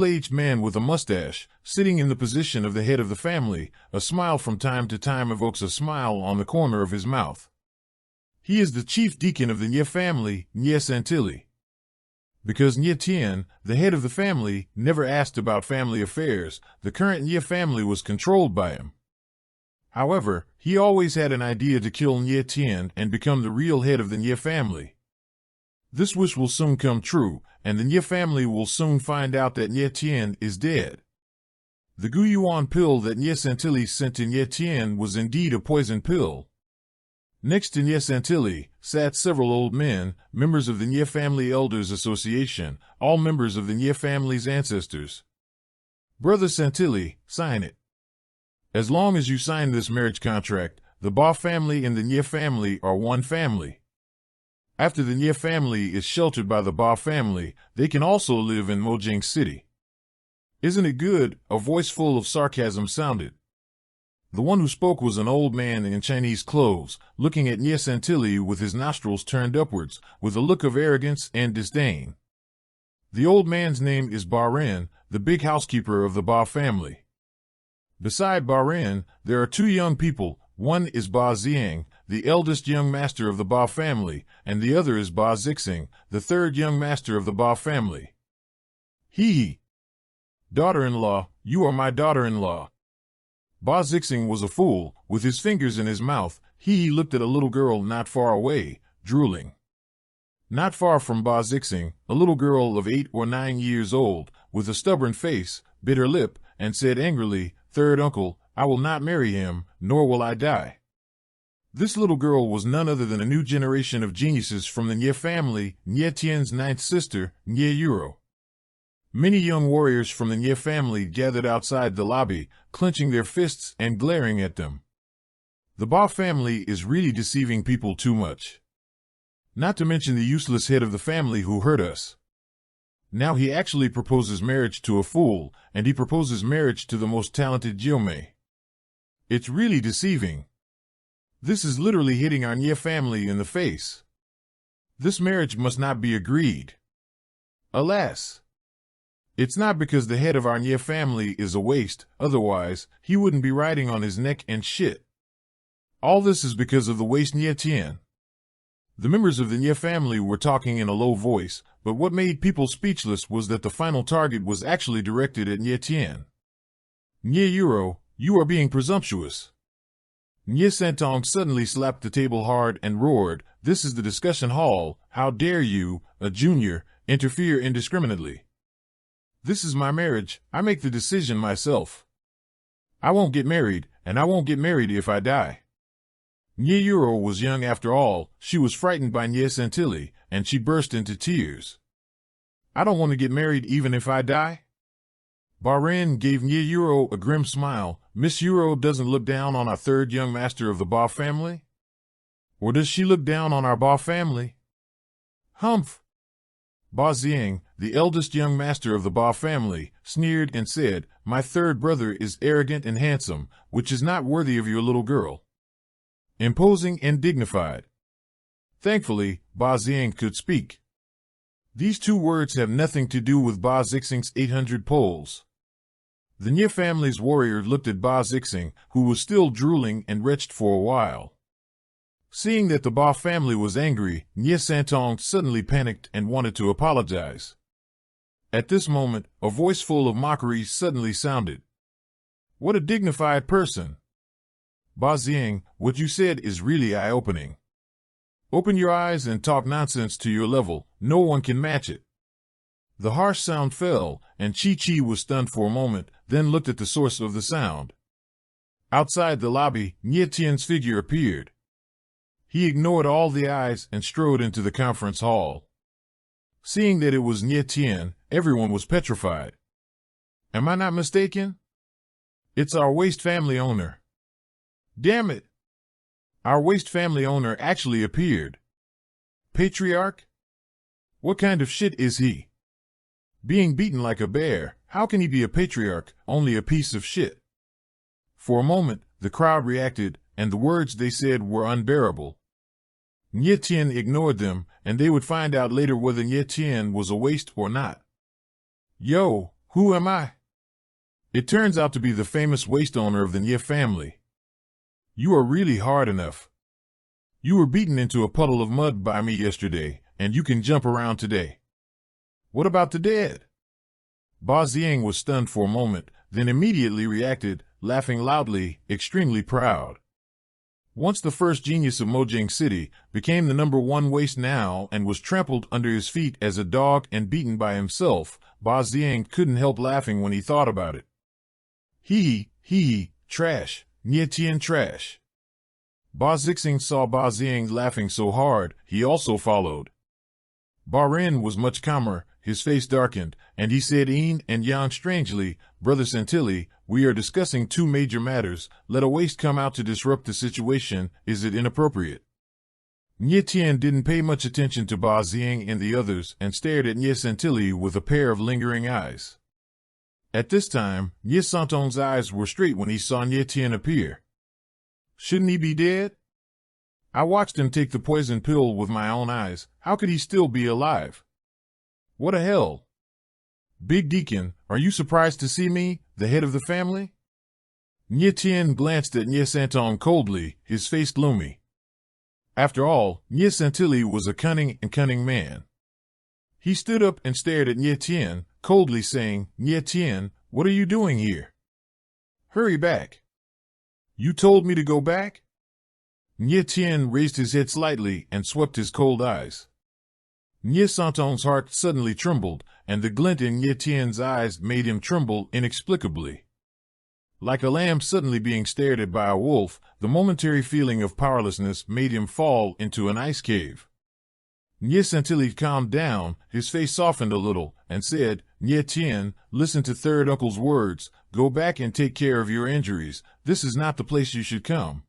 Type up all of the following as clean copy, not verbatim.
middle-aged man with a mustache, sitting in the position of the head of the family. A smile from time to time evokes a smile on the corner of his mouth. He is the chief deacon of the Nye family, Nye Santilli. Because Nye Tien, the head of the family, never asked about family affairs, the current Nye family was controlled by him. However, he always had an idea to kill Nye Tien and become the real head of the Nye family. This wish will soon come true, and the Nye family will soon find out that Nye Tien is dead. The Guyuan pill that Nye Santilli sent to Nye Tien was indeed a poison pill. Next to Nye Santilli sat several old men, members of the Nye Family Elders Association, all members of the Nye family's ancestors. Brother Santilli, sign it. As long as you sign this marriage contract, the Ba family and the Nye family are one family. After the Nye family is sheltered by the Ba family, they can also live in Mojang City. Isn't it good? A voice full of sarcasm sounded. The one who spoke was an old man in Chinese clothes, looking at Nye Santilli with his nostrils turned upwards, with a look of arrogance and disdain. The old man's name is Ba Ren, the big housekeeper of the Ba family. Beside Ba Ren, there are two young people. One is Ba Xiang, the eldest young master of the Ba family, and the other is Ba Zixing, the third young master of the Ba family. He. Daughter-in-law, you are my daughter-in-law. Ba Zixing was a fool. With his fingers in his mouth, he looked at a little girl not far away, drooling. Not far from Ba Zixing, a little girl of 8 or 9 years old, with a stubborn face, bit her lip, and said angrily, "Third uncle, I will not marry him, nor will I die." This little girl was none other than a new generation of geniuses from the Nye family, Nye Tien's ninth sister, Nye Yuro. Many young warriors from the Nye family gathered outside the lobby, clenching their fists and glaring at them. The Ba family is really deceiving people too much. Not to mention the useless head of the family who hurt us. Now he actually proposes marriage to a fool, and he proposes marriage to the most talented Jiumei. It's really deceiving. This is literally hitting our Nye family in the face. This marriage must not be agreed. Alas. It's not because the head of our Nye family is a waste, otherwise, he wouldn't be riding on his neck and shit. All this is because of the waste Nye Tien. The members of the Nye family were talking in a low voice, but what made people speechless was that the final target was actually directed at Nye Tien. Nye Yuro, you are being presumptuous. Nye Santong suddenly slapped the table hard and roared, "This is the discussion hall, how dare you, a junior, interfere indiscriminately? This is my marriage, I make the decision myself. I won't get married, and I won't get married if I die." Nye Yuro was young after all. She was frightened by Nye Santilli, and she burst into tears. "I don't want to get married even if I die?" Ba Ren gave Nye Yuro a grim smile. "Miss Yuro doesn't look down on our third young master of the Ba family? Or does she look down on our Ba family?" Humph! Ba Xiang, the eldest young master of the Ba family, sneered and said, "My third brother is arrogant and handsome, which is not worthy of your little girl. Imposing and dignified." Thankfully, Ba Xiang could speak. These two words have nothing to do with Ba Zixing's 800 poles. The Nye family's warrior looked at Ba Zixing, who was still drooling and retched for a while. Seeing that the Ba family was angry, Nye Santong suddenly panicked and wanted to apologize. At this moment, a voice full of mockery suddenly sounded. "What a dignified person! Ba Xiang, what you said is really eye-opening. Open your eyes and talk nonsense to your level, no one can match it." The harsh sound fell, and Chi-Chi was stunned for a moment, then looked at the source of the sound. Outside the lobby, Nye Tien's figure appeared. He ignored all the eyes and strode into the conference hall. Seeing that it was Nye Tien, everyone was petrified. "Am I not mistaken? It's our waste family owner. Damn it! Our waste family owner actually appeared. Patriarch? What kind of shit is he? Being beaten like a bear, how can he be a patriarch, only a piece of shit?" For a moment, the crowd reacted, and the words they said were unbearable. Nye Tien ignored them, and they would find out later whether Nye Tien was a waste or not. "Yo, Who am I? It turns out to be the famous waste owner of the Nye family. You are really hard enough. You were beaten into a puddle of mud by me yesterday, and you can jump around today. What about the dead? Ba Xiang was stunned for a moment, then immediately reacted, laughing loudly, extremely proud. Once the first genius of Mojang City, became the #1 waste now and was trampled under his feet as a dog and beaten by himself, Ba Xiang couldn't help laughing when he thought about it. Hee, trash, Nye Tian trash. Ba Zixing saw Ba Xiang laughing so hard, he also followed. Ba Ren was much calmer, his face darkened, and he said Yin and Yang strangely, Brother Santilli, we are discussing two major matters. Let a waste come out to disrupt the situation. Is it inappropriate? Nye Tian didn't pay much attention to Ba Xiang and the others and stared at Nye Santilli with a pair of lingering eyes. At this time, Nye Santon's eyes were straight when he saw Nye Tian appear. Shouldn't he be dead? I watched him take the poison pill with my own eyes. How could he still be alive? What a hell! Big Deacon, are you surprised to see me, the head of the family? Nye Tian glanced at Nye Santon coldly, his face gloomy. After all, Nye Santilli was a cunning man. He stood up and stared at Nye Tian, coldly saying, Nye Tian, what are you doing here? Hurry back. You told me to go back? Nye Tian raised his head slightly and swept his cold eyes. Nye Santon's heart suddenly trembled, and the glint in Nye Tian's eyes made him tremble inexplicably. Like a lamb suddenly being stared at by a wolf, the momentary feeling of powerlessness made him fall into an ice cave. Nye Santilli calmed down, his face softened a little, and said, Nye Tian, listen to Third Uncle's words, go back and take care of your injuries. This is not the place you should come.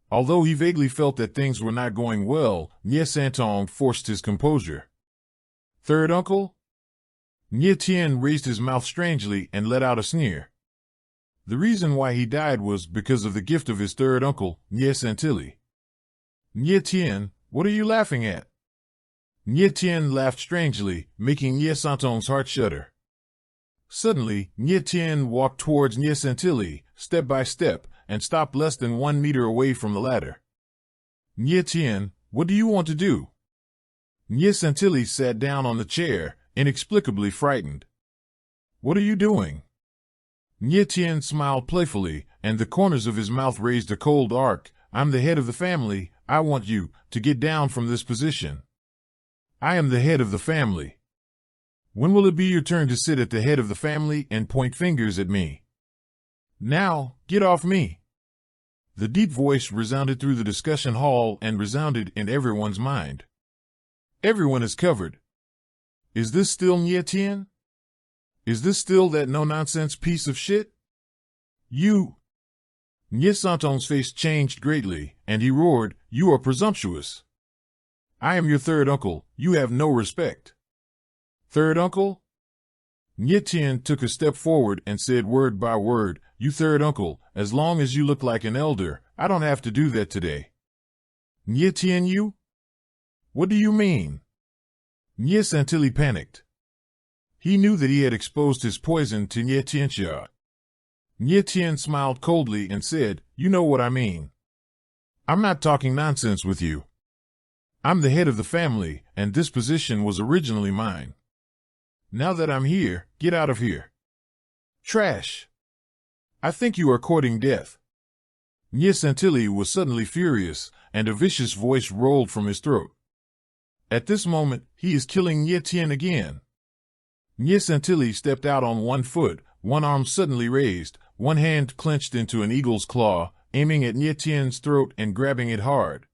Although he vaguely felt that things were not going well, Nye Santon forced his composure. Third Uncle? Nye Tian raised his mouth strangely and let out a sneer. The reason why he died was because of the gift of his third uncle, Nye Santilli. Nye Tian, what are you laughing at? Nye Tian laughed strangely, making Nye Santon's heart shudder. Suddenly, Nye Tian walked towards Nye Santilli, step by step, and stopped less than 1 meter away from the ladder. Nye Tian, what do you want to do? Nye Santilli sat down on the chair, inexplicably frightened. What are you doing? Nye Tian smiled playfully, and the corners of his mouth raised a cold arc. I'm the head of the family. I want you to get down from this position. I am the head of the family. When will it be your turn to sit at the head of the family and point fingers at me? Now, get off me. The deep voice resounded through the discussion hall and resounded in everyone's mind. Everyone is covered. Is this still Nye Tian? Is this still that no-nonsense piece of shit? You! Nye Santon's face changed greatly, and he roared, you are presumptuous. I am your third uncle, you have no respect. Third uncle? Nye Tian took a step forward and said word by word, you third uncle, as long as you look like an elder, I don't have to do that today. Nye Tian you? What do you mean? Nye Santilli panicked. He knew that he had exposed his poison to Nye Tianxia. Nye Tian smiled coldly and said, you know what I mean. I'm not talking nonsense with you. I'm the head of the family, and this position was originally mine. Now that I'm here, get out of here. Trash. I think you are courting death. Nye Santilli was suddenly furious, and a vicious voice rolled from his throat. At this moment, he is killing Nye Tian again. Nye Santilli stepped out on 1 foot, one arm suddenly raised, one hand clenched into an eagle's claw, aiming at Nye Tian's throat and grabbing it hard.